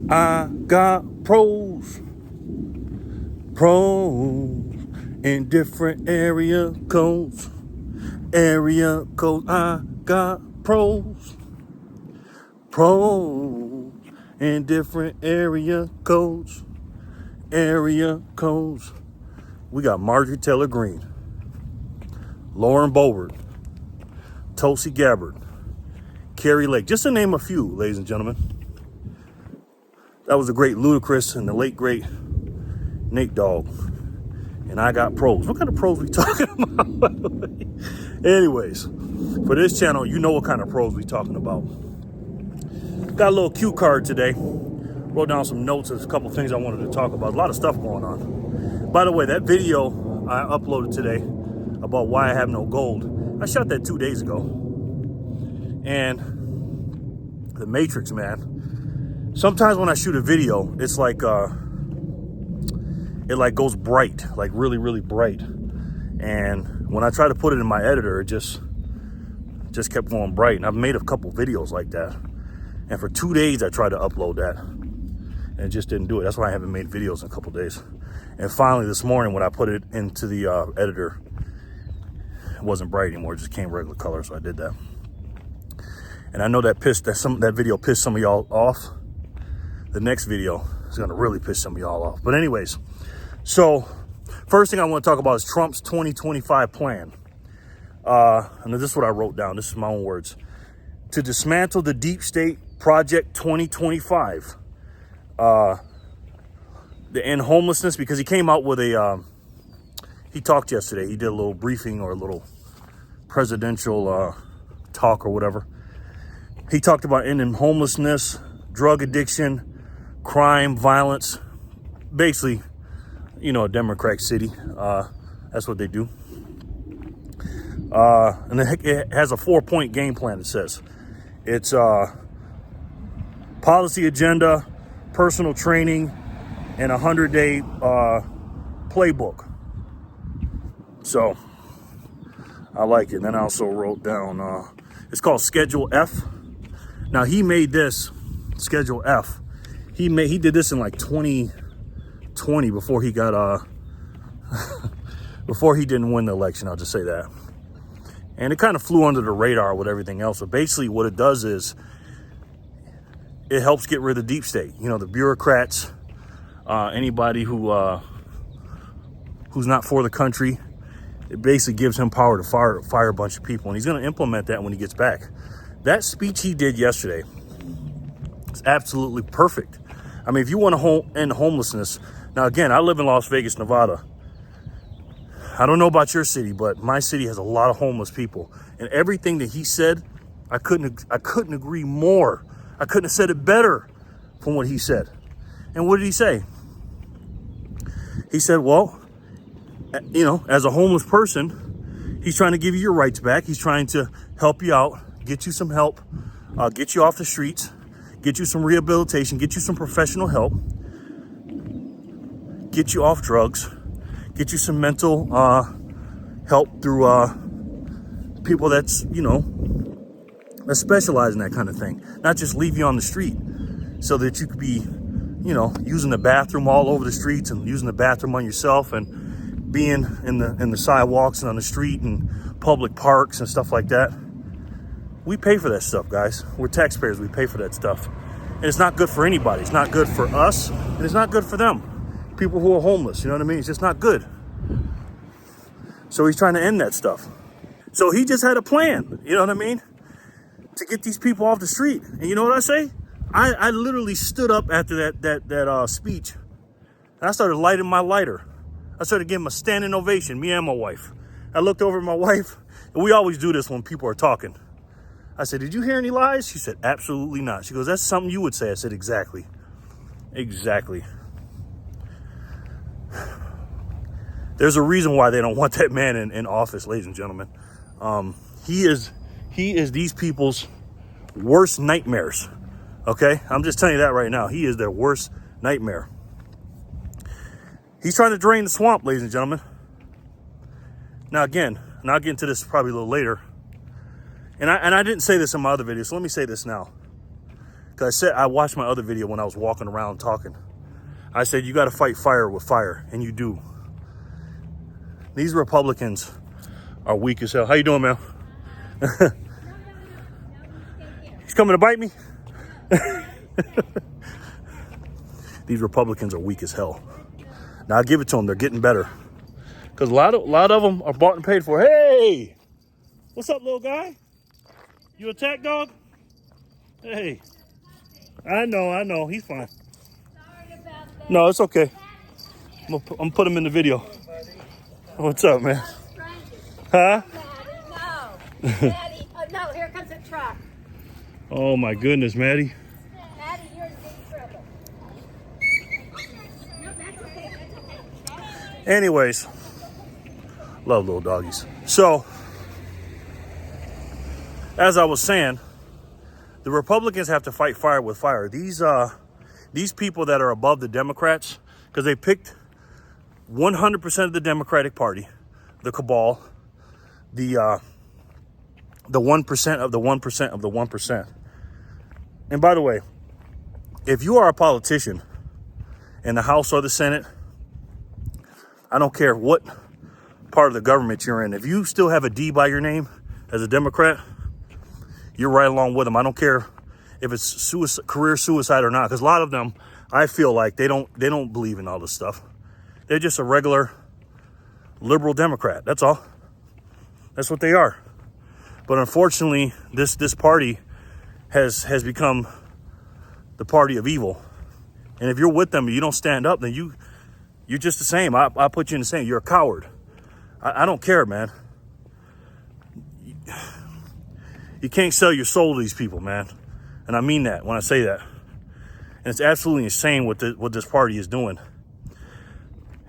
I got pros in different area codes. I got pros in different area codes. We got Marjorie Taylor Greene, Lauren Boebert, Tulsi Gabbard, Carrie Lake, just to name a few, ladies and gentlemen. That was the great Ludacris and the late great Nate Dogg. And I got pros. What kind of pros we talking about? Anyways, for this channel, you know what kind of pros we talking about. Got a little cue card today. Wrote down some notes. There's a couple things I wanted to talk about. A lot of stuff going on. By the way, that video I uploaded today about why I have no gold, I shot that 2 days ago. And the Matrix, man. Sometimes when I shoot a video, it's like it like goes bright, like really, really bright. And when I try to put it in my editor, it just kept going bright. And I've made a couple videos like that. And for 2 days, I tried to upload that and it just didn't do it. That's why I haven't made videos in a couple days. And finally this morning, when I put it into the editor, it wasn't bright anymore. It just came regular color. So I did that. And I know that video pissed some of y'all off. The next video is going to really piss some of y'all off. But anyways, so first thing I want to talk about is Trump's 2025 plan. And this is what I wrote down. This is my own words. To dismantle the deep state project 2025. To end homelessness, because he came out with he talked yesterday. He did a little briefing or a little presidential talk or whatever. He talked about ending homelessness, drug addiction, crime, violence. Basically, you know, a Democrat city. That's what they do. And it has a 4-point game plan, it says. It's policy agenda, personal training, and a 100-day playbook. So I like it. And then I also wrote down, it's called Schedule F. Now he made this Schedule F. He did this in like 2020 before he got before he didn't win the election. I'll just say that. And it kind of flew under the radar with everything else. But basically what it does is it helps get rid of the deep state. You know, the bureaucrats, anybody who's not for the country. It basically gives him power to fire a bunch of people. And he's going to implement that when he gets back. That speech he did yesterday is absolutely perfect. I mean, if you want to end homelessness. Now, again, I live in Las Vegas, Nevada. I don't know about your city, but my city has a lot of homeless people. And everything that he said, I couldn't agree more. I couldn't have said it better from what he said. And what did he say? He said, well, you know, as a homeless person, he's trying to give you your rights back. He's trying to help you out, get you some help, get you off the streets, get you some rehabilitation, get you some professional help, get you off drugs, get you some mental help through people that's, you know, that specialize in that kind of thing. Not just leave you on the street so that you could be, you know, using the bathroom all over the streets and using the bathroom on yourself and being in the sidewalks and on the street and public parks and stuff like that. We pay for that stuff, guys. We're taxpayers. We pay for that stuff. And it's not good for anybody. It's not good for us, and it's not good for them. People who are homeless, you know what I mean? It's just not good. So he's trying to end that stuff. So he just had a plan, you know what I mean? To get these people off the street. And you know what I say? I literally stood up after that speech, and I started lighting my lighter. I started giving him a standing ovation, me and my wife. I looked over at my wife, and we always do this when people are talking. I said, did you hear any lies? She said, absolutely not. She goes, that's something you would say. I said, exactly. Exactly. There's a reason why they don't want that man in office, ladies and gentlemen. He is these people's worst nightmares. Okay? I'm just telling you that right now. He is their worst nightmare. He's trying to drain the swamp, ladies and gentlemen. Now, again, and I'll get into this probably a little later. And I didn't say this in my other video, so let me say this now. Because I watched my other video when I was walking around talking. I said, you got to fight fire with fire, and you do. These Republicans are weak as hell. How you doing, man? He's coming to bite me? These Republicans are weak as hell. Now, I give it to them. They're getting better. Because a lot of them are bought and paid for. Hey! What's up, little guy? You attack dog? Hey. I know. He's fine. Sorry about that. No, it's okay. I'm gonna put him in the video. What's up, man? Huh? Maddie, no. Maddie, oh no, here comes a truck. Oh my goodness, Maddie. Maddie, you're in big trouble. No, that's okay, that's okay. Anyways, love little doggies. So, as I was saying, the Republicans have to fight fire with fire. These people that are above the Democrats, because they picked 100% of the Democratic Party, the cabal, the 1% of the 1% of the 1%. And by the way, if you are a politician in the House or the Senate, I don't care what part of the government you're in, if you still have a D by your name as a Democrat, you're right along with them. I don't care if it's career suicide or not, because a lot of them, I feel like they don't believe in all this stuff. They're just a regular liberal Democrat. That's all. That's what they are. But unfortunately, this party has become the party of evil. And if you're with them and you don't stand up, then you're just the same. I put you in the same. You're a coward. I don't care, man. You can't sell your soul to these people, man. And I mean that when I say that. And it's absolutely insane what this party is doing.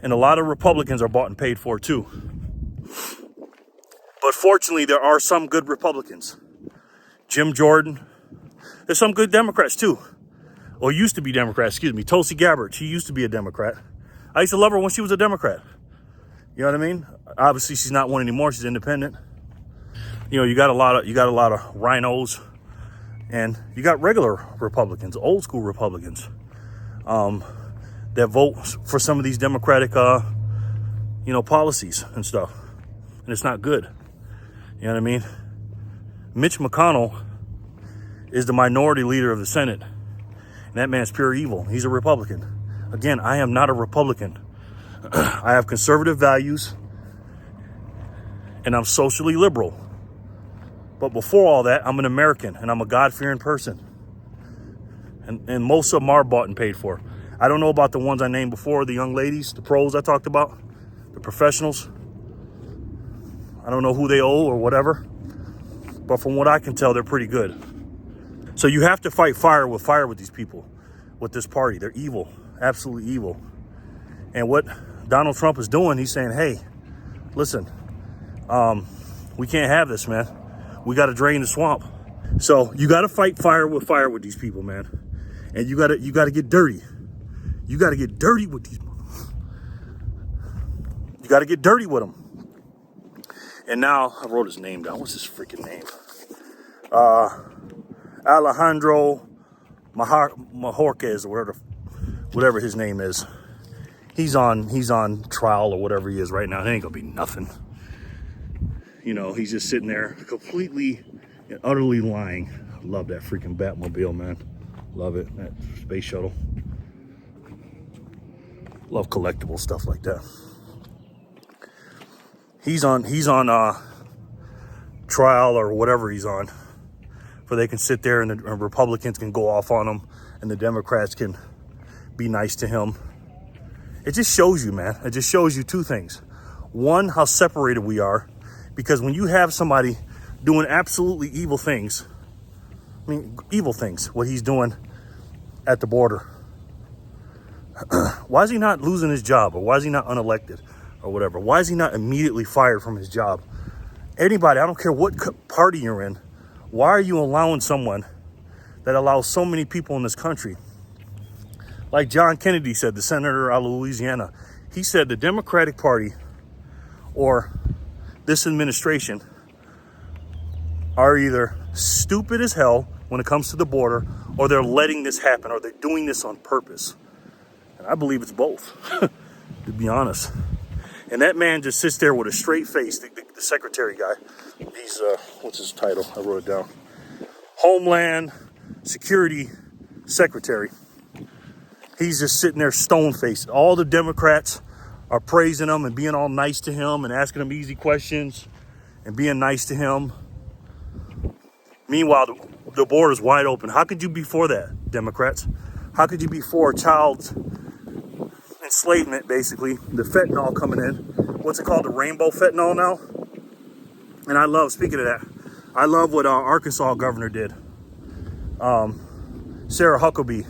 And a lot of Republicans are bought and paid for too. But fortunately, there are some good Republicans. Jim Jordan. There's some good Democrats too. Or used to be Democrats, excuse me. Tulsi Gabbard, she used to be a Democrat. I used to love her when she was a Democrat. You know what I mean? Obviously, she's not one anymore. She's independent. You know, you got a lot of rhinos, and you got regular Republicans, old school Republicans, that vote for some of these Democratic, policies and stuff, and it's not good. You know what I mean? Mitch McConnell is the minority leader of the Senate, and that man's pure evil. He's a Republican. Again, I am not a Republican. I have conservative values, and I'm socially liberal. But before all that, I'm an American, and I'm a God-fearing person. And most of them are bought and paid for. I don't know about the ones I named before, the young ladies, the pros I talked about, the professionals. I don't know who they owe or whatever. But from what I can tell, they're pretty good. So you have to fight fire with these people, with this party. They're evil, absolutely evil. And what Donald Trump is doing, he's saying, hey, listen, we can't have this, man. We got to drain the swamp. So you got to fight fire with these people, man. And you got to get dirty. You got to get dirty with these. You got to get dirty with them. And now I wrote his name down. What's his freaking name? Alejandro Mayorkas, or whatever his name is. He's on trial or whatever he is right now. It ain't gonna be nothing. You know, he's just sitting there completely and utterly lying. I love that freaking Batmobile, man. Love it. That space shuttle. Love collectible stuff like that. He's on trial or whatever he's on, where they can sit there and the Republicans can go off on him and the Democrats can be nice to him. It just shows you, man. It just shows you two things. One, how separated we are. Because when you have somebody doing absolutely evil things, what he's doing at the border, why is he not losing his job? Or why is he not unelected or whatever? Why is he not immediately fired from his job? Anybody, I don't care what party you're in, why are you allowing someone that allows so many people in this country? Like John Kennedy said, the senator out of Louisiana, he said the Democratic Party or this administration are either stupid as hell when it comes to the border, or they're letting this happen, or they're doing this on purpose. And I believe it's both, to be honest. And that man just sits there with a straight face, the secretary guy. He's, what's his title? I wrote it down. Homeland Security Secretary. He's just sitting there stone-faced. All the Democrats are praising him and being all nice to him and asking him easy questions and being nice to him. Meanwhile, the border's wide open. How could you be for that, Democrats? How could you be for child enslavement, basically? The fentanyl coming in. What's it called? The rainbow fentanyl now? And I love, speaking of that, I love what Arkansas governor did. Sarah Huckabee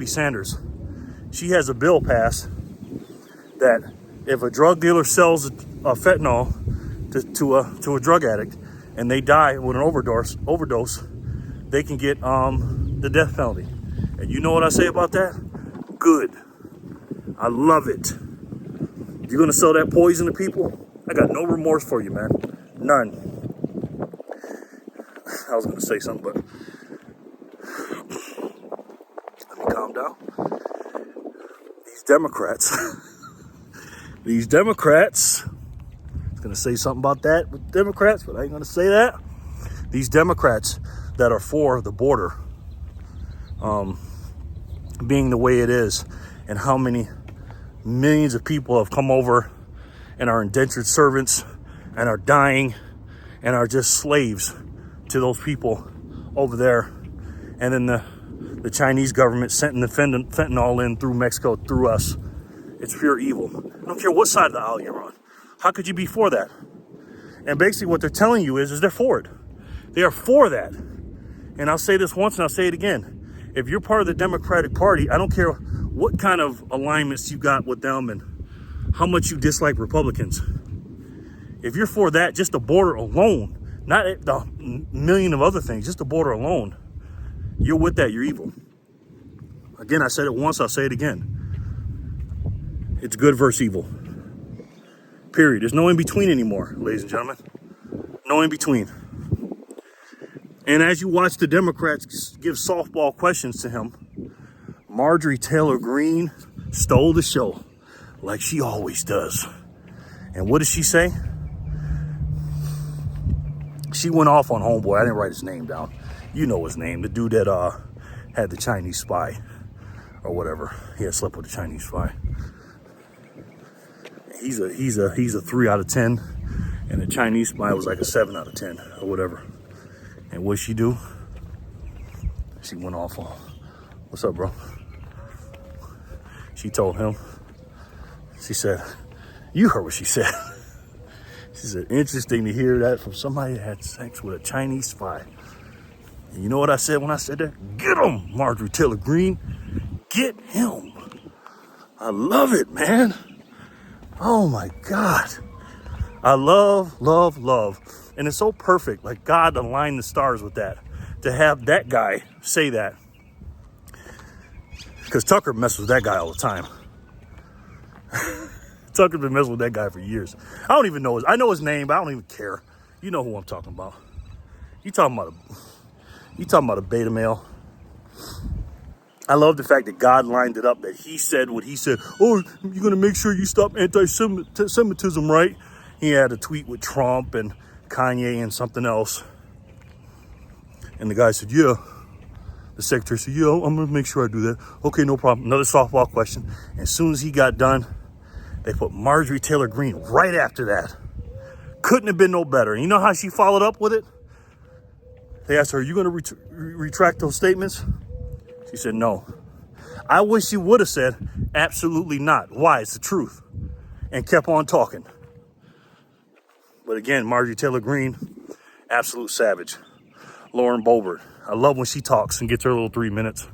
Sanders. She has a bill passed that if a drug dealer sells a fentanyl to a drug addict and they die with an overdose, they can get the death penalty. And you know what I say about that? Good. I love it. You're gonna sell that poison to people? I got no remorse for you, man. None. I was gonna say something, but let me calm down. These Democrats, I was gonna say something about that with Democrats, but I ain't gonna say that. These Democrats that are for the border being the way it is, and how many millions of people have come over and are indentured servants and are dying and are just slaves to those people over there. And then the Chinese government sent the fentanyl in through Mexico, through us. It's pure evil. I don't care what side of the aisle you're on. How could you be for that? And basically what they're telling you is they're for it. They are for that. And I'll say this once and I'll say it again. If you're part of the Democratic Party, I don't care what kind of alignments you got with them and how much you dislike Republicans. If you're for that, just the border alone, not the million of other things, just the border alone, you're with that, you're evil. Again, I said it once, I'll say it again. It's good versus evil. Period. There's no in between anymore, ladies and gentlemen. No in between. And as you watch the Democrats give softball questions to him, Marjorie Taylor Greene stole the show like she always does. And what did she say? She went off on homeboy. I didn't write his name down. You know his name. The dude that had the Chinese spy or whatever. He had slept with a Chinese spy. He's a 3 out of 10, and the Chinese spy was like a 7 out of 10 or whatever. And what'd she do? She went off on, what's up, bro? She told him, she said, you heard what she said. She said, interesting to hear that from somebody that had sex with a Chinese spy. And you know what I said when I said that? Get him, Marjorie Taylor Greene. Get him. I love it, man. Oh my God. I love. And it's so perfect. Like God aligned the stars with that. To have that guy say that. Because Tucker messes with that guy all the time. Tucker's been messing with that guy for years. I don't even know I know his name, but I don't even care. You know who I'm talking about. You talking about a beta male. I love the fact that God lined it up, that he said what he said. Oh, you're going to make sure you stop anti-Semitism, right? He had a tweet with Trump and Kanye and something else. And the guy said, yeah. The secretary said, yeah, I'm going to make sure I do that. Okay, no problem. Another softball question. As soon as he got done, they put Marjorie Taylor Greene right after that. Couldn't have been no better. And you know how she followed up with it? They asked her, are you going to retract those statements? She said, no. I wish she would have said, absolutely not. Why? It's the truth. And kept on talking. But again, Marjorie Taylor Greene, absolute savage. Lauren Boebert. I love when she talks and gets her little 3 minutes.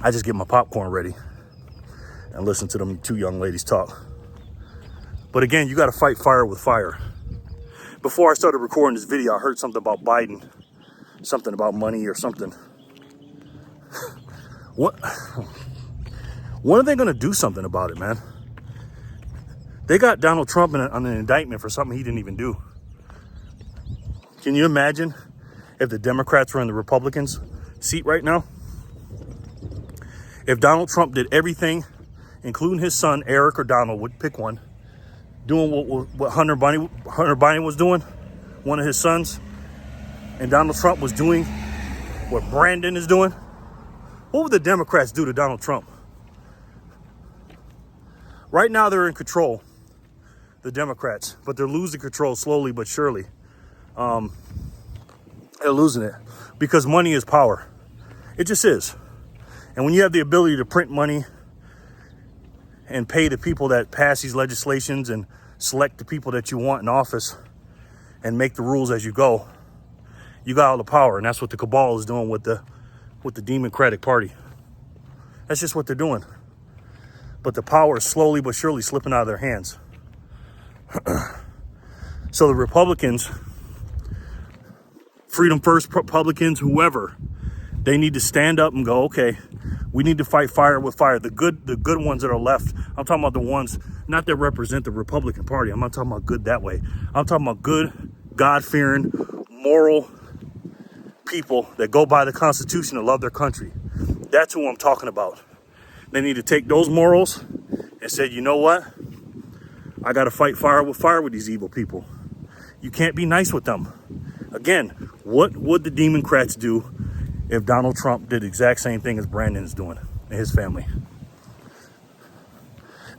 I just get my popcorn ready and listen to them two young ladies talk. But again, you got to fight fire with fire. Before I started recording this video, I heard something about Biden, something about money or something. What? When are they going to do something about it, man? They got Donald Trump on an indictment for something he didn't even do. Can you imagine if the Democrats were in the Republicans' seat right now? If Donald Trump did everything, including his son, Eric or Donald, would pick one, doing what Hunter Biden was doing, one of his sons, and Donald Trump was doing what Brandon is doing, what would the Democrats do to Donald Trump? Right now they're in control, the Democrats, but they're losing control slowly but surely. They're losing it because money is power. It just is. And when you have the ability to print money and pay the people that pass these legislations and select the people that you want in office and make the rules as you go, you got all the power. And that's what the cabal is doing with the Democratic Party. That's just what they're doing. But the power is slowly but surely slipping out of their hands. So the Republicans, Freedom First Republicans, whoever, they need to stand up and go, okay, we need to fight fire with fire. The good ones that are left, I'm talking about the ones not that represent the Republican Party. I'm not talking about good that way. I'm talking about good, God-fearing, moral people that go by the Constitution and love their country. That's who I'm talking about. They need to take those morals and say, you know what? I got to fight fire with these evil people. You can't be nice with them. Again, what would the Democrats do if Donald Trump did the exact same thing as Brandon is doing and his family?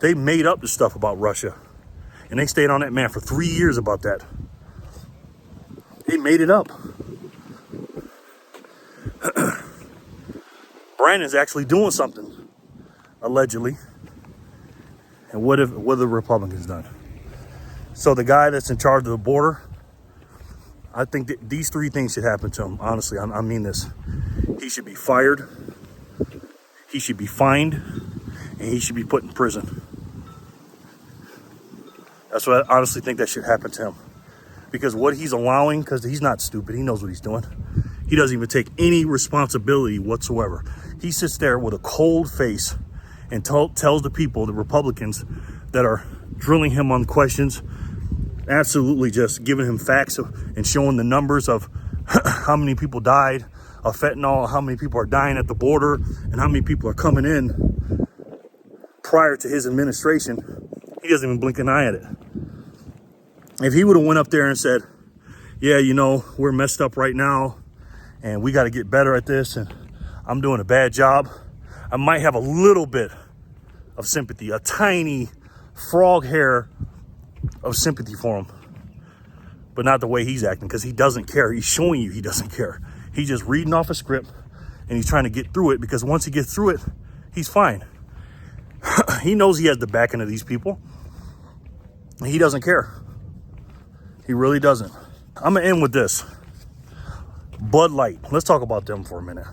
They made up the stuff about Russia. And they stayed on that man for 3 years about that. They made it up. Brandon's actually doing something, allegedly. And what have the Republicans done? So the guy that's in charge of the border, I think that these three things should happen to him. Honestly, I mean this. He should be fired. He should be fined. And he should be put in prison. That's what I honestly think that should happen to him. Because what he's allowing, because he's not stupid, he knows what he's doing. He doesn't even take any responsibility whatsoever. He sits there with a cold face and tells the people, the Republicans that are drilling him on questions, absolutely just giving him facts and showing the numbers of how many people died of fentanyl, how many people are dying at the border, and how many people are coming in prior to his administration. He doesn't even blink an eye at it. If he would have went up there and said, yeah, you know, we're messed up right now and we got to get better at this and I'm doing a bad job, I might have a little bit of sympathy, a tiny frog hair of sympathy for him. But not the way he's acting, because he doesn't care. He's showing you he doesn't care. He's just reading off a script and he's trying to get through it, because once he gets through it, he's fine. He knows he has the backing of these people. He doesn't care. He really doesn't. I'm going to end with this. Bud Light. Let's talk about them for a minute.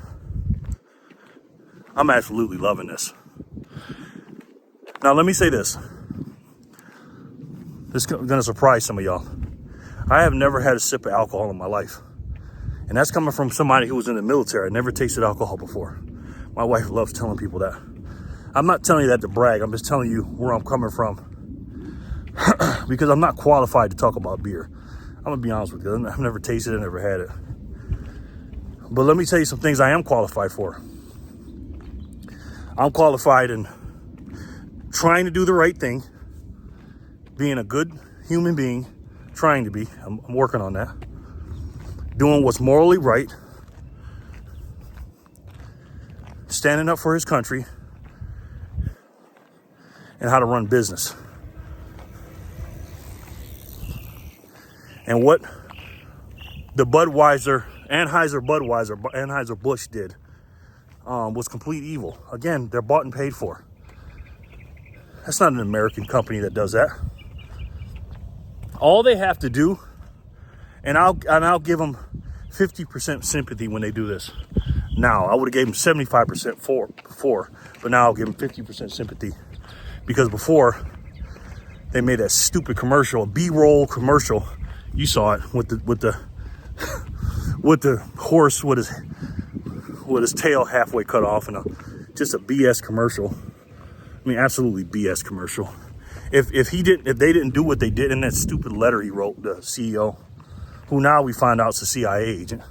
I'm absolutely loving this. Now, let me say this. This is going to surprise some of y'all. I have never had a sip of alcohol in my life. And that's coming from somebody who was in the military. I never tasted alcohol before. My wife loves telling people that. I'm not telling you that to brag. I'm just telling you where I'm coming from. Because I'm not qualified to talk about beer. I'm going to be honest with you. I've never tasted it, never had it. But let me tell you some things I am qualified for. I'm qualified in trying to do the right thing, being a good human being, trying to be. I'm working on that. Doing what's morally right, standing up for his country, and how to run business. And what the Anheuser-Busch did was complete evil. Again, they're bought and paid for. That's not an American company that does that. All they have to do, and I'll give them 50% sympathy when they do this. Now, I would have gave them 75% before, but now I'll give them 50% sympathy, because before they made that stupid commercial, a B-roll commercial. You saw it with the horse with his tail halfway cut off, and just a BS commercial. I mean, absolutely BS commercial. If they didn't do what they did in that stupid letter he wrote, the CEO, who now we find out is a CIA agent.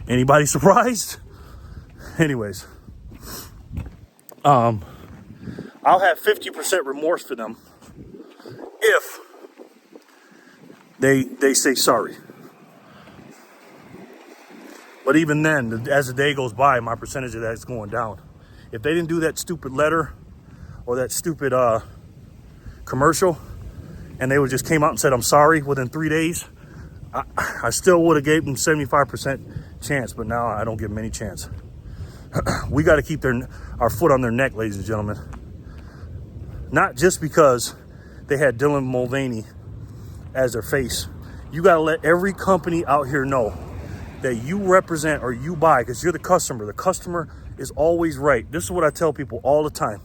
Anybody surprised? Anyways, I'll have 50% remorse for them if they say sorry. But even then, as the day goes by, my percentage of that is going down. If they didn't do that stupid letter or that stupid commercial, and they would just came out and said, I'm sorry, within 3 days, I still would have gave them 75% chance, but now I don't give them any chance. We got to keep our foot on their neck, ladies and gentlemen. Not just because they had Dylan Mulvaney as their face. You got to let every company out here know that you represent or you buy, because you're the customer. The customer is always right. This is what I tell people all the time.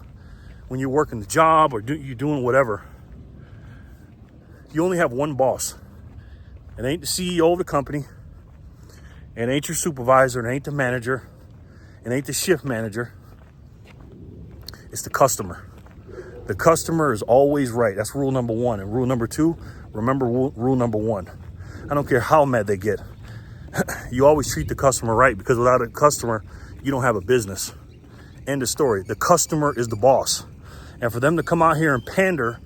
When you're working the job or you're doing whatever, you only have one boss. It ain't the CEO of the company. It ain't your supervisor. It ain't the manager. It ain't the shift manager. It's the customer. The customer is always right. That's rule number one. And rule number two, remember rule number one. I don't care how mad they get. You always treat the customer right, because without a customer, you don't have a business. End of story. The customer is the boss. And for them to come out here and pander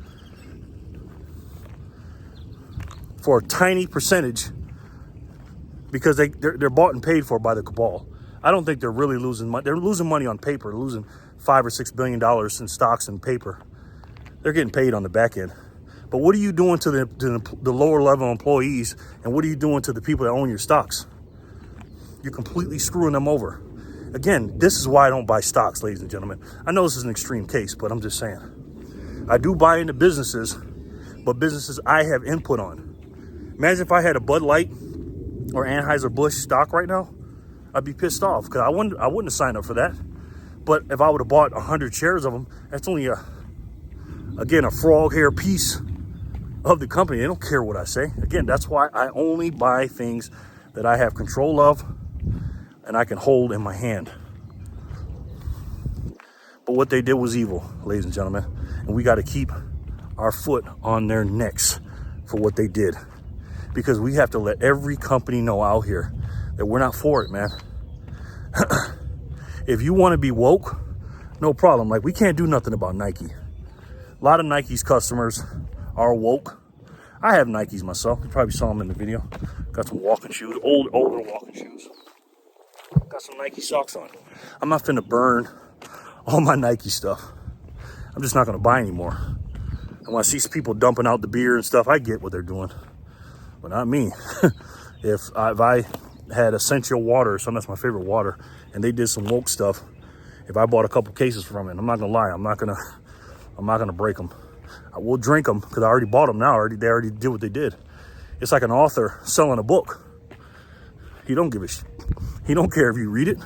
for a tiny percentage because they're bought and paid for by the cabal. I don't think they're really losing money. They're losing money on paper. They're losing $5 or $6 billion in stocks and paper. They're getting paid on the back end. But what are you doing to the lower level employees, and what are you doing to the people that own your stocks? You're completely screwing them over. Again, this is why I don't buy stocks, ladies and gentlemen. I know this is an extreme case, but I'm just saying. I do buy into businesses, but businesses I have input on. Imagine if I had a Bud Light or Anheuser-Busch stock right now, I'd be pissed off, because I wouldn't have signed up for that. But if I would have bought 100 shares of them, that's only a frog hair piece of the company. They don't care what I say. Again, that's why I only buy things that I have control of and I can hold in my hand. But what they did was evil, ladies and gentlemen. And we got to keep our foot on their necks for what they did. Because we have to let every company know out here that we're not for it, man. If you want to be woke, no problem. Like, we can't do nothing about Nike. A lot of Nike's customers are woke. I have Nikes myself. You probably saw them in the video. Got some walking shoes, older walking shoes. Got some Nike socks on. I'm not finna burn all my Nike stuff. I'm just not gonna buy anymore. And when I see people dumping out the beer and stuff, I get what they're doing, but not me. If I had Essential Water or something, that's my favorite water, and they did some woke stuff, if I bought a couple cases from it, I'm not gonna lie, I'm not gonna break them. I will drink them because I already bought them now. They already did what they did. It's like an author selling a book. He don't give a shit. He don't care if you read it.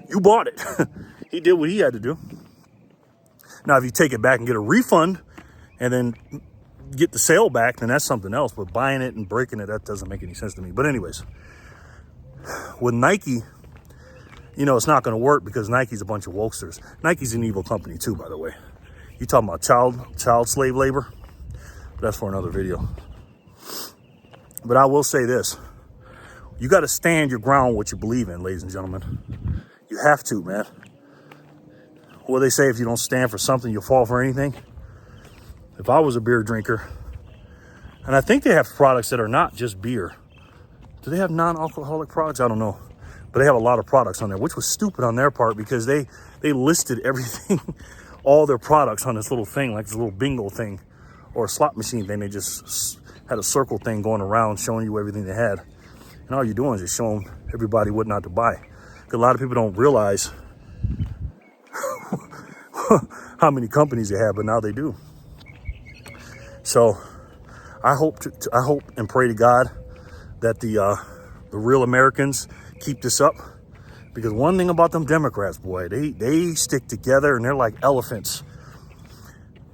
You bought it. He did what he had to do. Now, if you take it back and get a refund and then get the sale back, then that's something else. But buying it and breaking it, that doesn't make any sense to me. But anyways, with Nike, it's not going to work because Nike's a bunch of wokesters. Nike's an evil company too, by the way. You talking about child slave labor? That's for another video. But I will say this. You got to stand your ground what you believe in, ladies and gentlemen. You have to, man. What they say, if you don't stand for something, you'll fall for anything. If I was a beer drinker, and I think they have products that are not just beer. Do they have non-alcoholic products? I don't know. But they have a lot of products on there, which was stupid on their part because they listed everything, all their products on this little thing, like this little bingo thing or a slot machine thing. They just had a circle thing going around showing you everything they had. And all you're doing is just showing everybody what not to buy. Because a lot of people don't realize how many companies they have, but now they do. So I hope and pray to God that the real Americans keep this up. Because one thing about them Democrats, boy, they stick together and they're like elephants.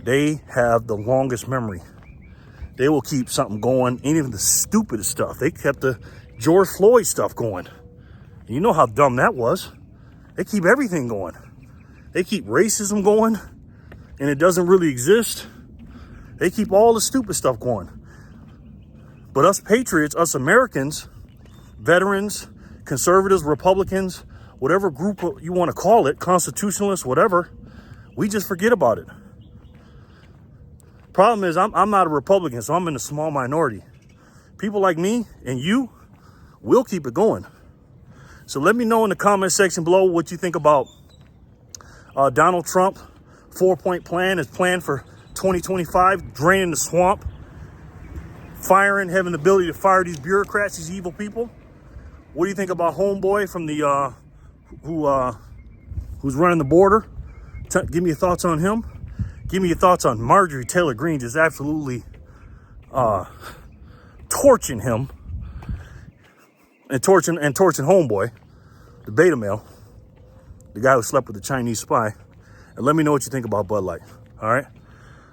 They have the longest memory. They will keep something going, even the stupidest stuff. They kept the George Floyd stuff going. And you know how dumb that was. They keep everything going. They keep racism going, and it doesn't really exist. They keep all the stupid stuff going. But us patriots, us Americans, veterans, conservatives, Republicans, whatever group you want to call it, constitutionalists, whatever, we just forget about it. Problem is, I'm not a Republican, so I'm in a small minority. People like me and you, we'll keep it going. So let me know in the comment section below what you think about Donald Trump 4-point plan, his plan for 2025, draining the swamp, firing, having the ability to fire these bureaucrats, these evil people. What do you think about Homeboy from the who's running the border? Give me your thoughts on him. Give me your thoughts on Marjorie Taylor Greene just absolutely torching him and torching Homeboy, the beta male, the guy who slept with the Chinese spy. And let me know what you think about Bud Light. All right.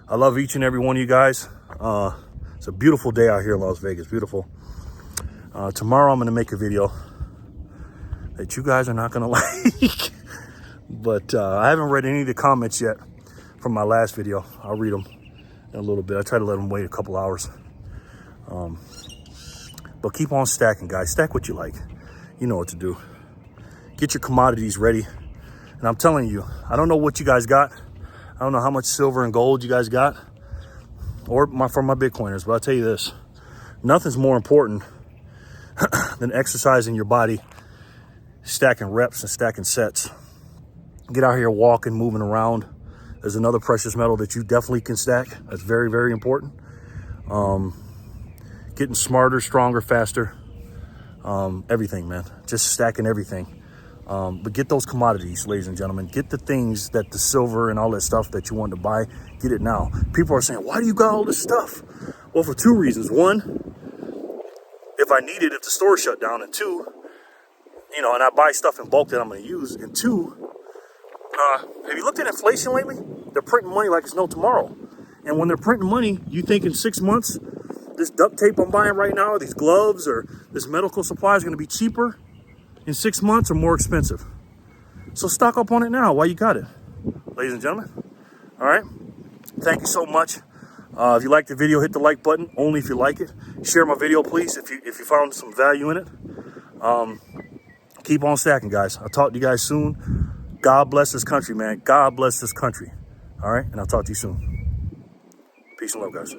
I love each and every one of you guys. It's a beautiful day out here in Las Vegas. Beautiful. Tomorrow I'm going to make a video that you guys are not going to like. But I haven't read any of the comments yet from my last video. I'll read them in a little bit. I try to let them wait a couple hours. But keep on stacking, guys. Stack what you like. You know what to do. Get your commodities ready. And I'm telling you, I don't know what you guys got. I don't know how much silver and gold you guys got, or for my Bitcoiners, but I'll tell you this. Nothing's more important than exercising your body, stacking reps and stacking sets. Get out here walking, moving around. There's another precious metal that you definitely can stack. That's very, very important. Getting smarter, stronger, faster. Everything, man. Just stacking everything. But get those commodities, ladies and gentlemen. Get the things that the silver and all that stuff that you want to buy. Get it now. People are saying, why do you got all this stuff? Well, for two reasons. One, if I need it, if the store shut down. And two, and I buy stuff in bulk that I'm going to use. And two, have you looked at inflation lately? They're printing money like it's no tomorrow. And when they're printing money, you think in 6 months, this duct tape I'm buying right now, or these gloves, or this medical supply is going to be cheaper in 6 months or more expensive. So stock up on it now while you got it, ladies and gentlemen. All right. Thank you so much. If you liked the video, hit the like button, only if you like it. Share my video, please, if you found some value in it. Keep on stacking, guys. I'll talk to you guys soon. God bless this country, man. God bless this country. All right. And I'll talk to you soon. Peace and love, guys.